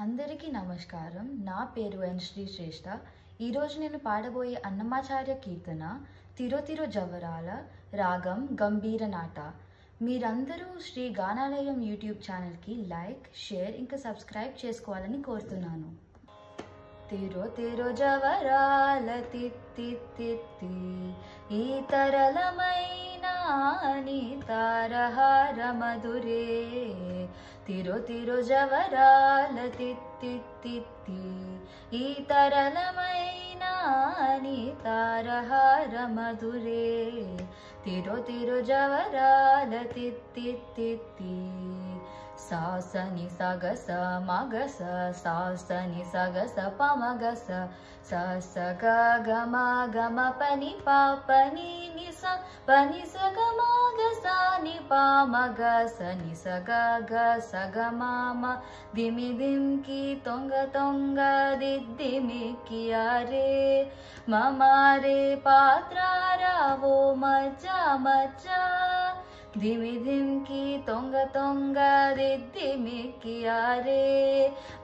అందరికీ నమస్కారం. నా పేరు ఎన్ శ్రీ శ్రేష్ఠ. ఈరోజు నేను పాడబోయే అన్నమాచార్య కీర్తన తిరో తిరో జవరాల రాగం గంభీర నాట. మీరందరూ శ్రీ గానాలయం యూట్యూబ్ ఛానల్కి లైక్, షేర్ ఇంకా సబ్స్క్రైబ్ చేసుకోవాలని కోరుతున్నాను. తిరో తిరో జవరాల తిత్తి తిత్తి ఈ తరళమైన నీ తారహార మధురే. తిరో తిరో జవరాల తిత్తి తిత్తి ఈ తరళమైన నీ తారహార మధురే. తిరో తిరో జవరాల తిత్తి తిత్తి సాసని సగస మగస సాసని సగస పమగస సస గమ గమ పని పాపని నిస పని సగ మగస ని పామగ సని సగ గ సగ మామ దిమి దింకి తొంగ తొంగ దిద్దిమికి అరే మమారే పాత్రారావో మజ్జా మజ్జా ధిమి ధింకి తొంగ తొంగ దిద్దిమికి అరే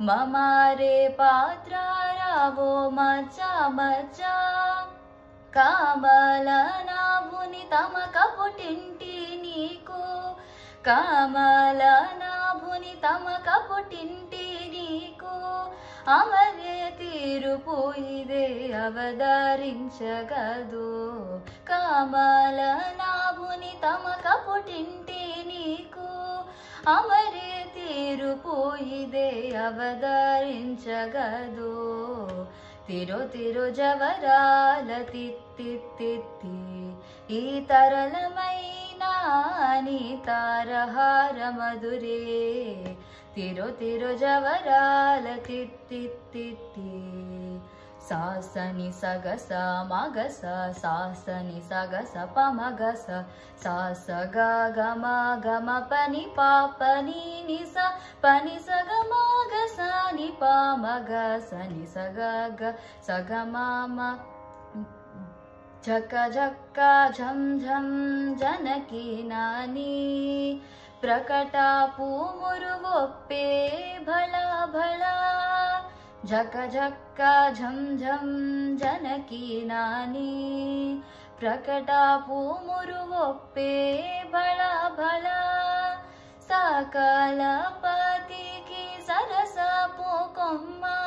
మమారే పాత్రారావో మజ్జా మజ్జా. కామల నాభుని తమ కపుటింటి నీకు కామల నాభుని తమ కపుటింటి నీకు అమరే తీరుపు ఇదే అవతరించగదు. కామల నాభుని తమ కపుటింటి నీకు అమరే తీరుపు ఇదే అవతరించగదు. తిరో తిరో జవరాల తిత్తి తిత్తి ఈ తరళమైన నీ తారహార మధురే. తిరో తిరో జవరాల తిత్తి తిత్తి సాసని సగస మగస సాసని సగస పమగస సాస గమ గమ పని పాపని నిస పని సగ మగస ని పామగ సని సగ గ సగ మామ. झक झक्का झम झम जनकी नानी प्रकटापू मुरुवोप्पे भला भला. झक झक्का झम झम जनकी नानी प्रकटापू मुरुवोप्पे भला भला. सकल पतिकी सरसपू कोम्मा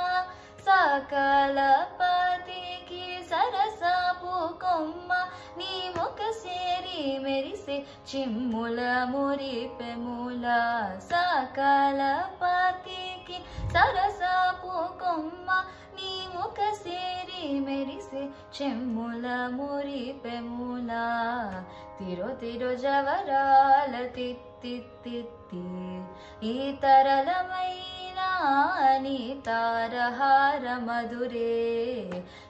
सकल पतिकी सरसपू कोम्मा నీ ముఖ సేరి మెరిసే చిమ్ముల మురిపె మూల. సకల పతికి సరసపు కొమ్మ నీ ముఖ సేరి మెరిసే చిమ్ముల మురిపె మూల. తిరో తిరో జవరాల తిత్తి తిత్తి ఈ తరళమైన నీ తారహార మధురే.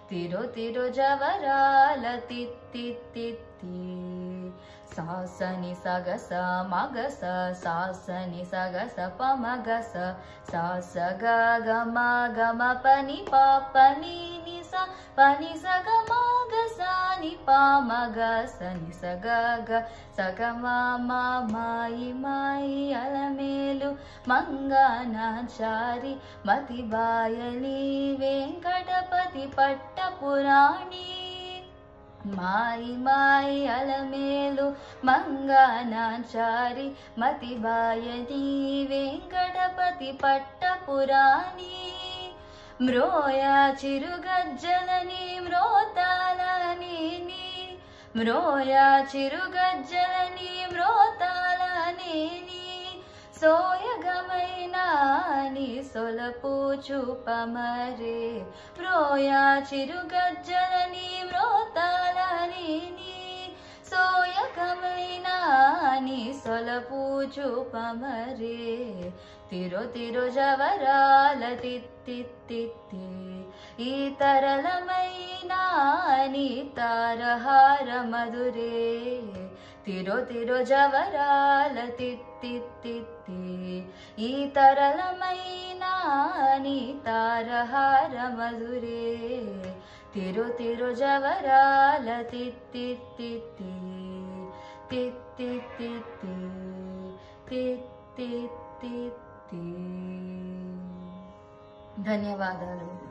తిరో తిరో జవరాల తిత్తి తిత్తి సాసని సగస మగస సాసని సగస పమగస సాస గమ గమ పని పాపని నిస పని సగ మగస ని పామగ సని సగ గ సగ మామ. మాయి మాయి అలమేలు మంగనాచారి మతి బాయని వెంకటపతి పట్టపురాణి. మాయి మాయి అలమేలు మంగనాచారి మతి బాయని వెంకటపతి పట్టపురాణి. మ్రోయ చిరుగజ్జలని మ్రోతాలని మ్రోయ చిరుగజ్జలని మ్రోతాలని సోయగమైన నీ సొలపు చూపమరే. మ్రోయ చిరుగజ్జలని మ్రోతాలని సోయగమైన నీ సొలపు చూపమరే. తిరో తిరో జవరాల తిత్తి తిత్తి ఈ తరళమైన నీ తారహార మధురే. తిరో తిరో జవరాల తిత్తి తిత్తి ఈ తరళమైన నీ తారహార మధురే. తిరో తిరో జవరాల తిత్తి తిత్తి తిత్తి తిత్తి తిత్తి తిత్తి. ధన్యవాదాలు.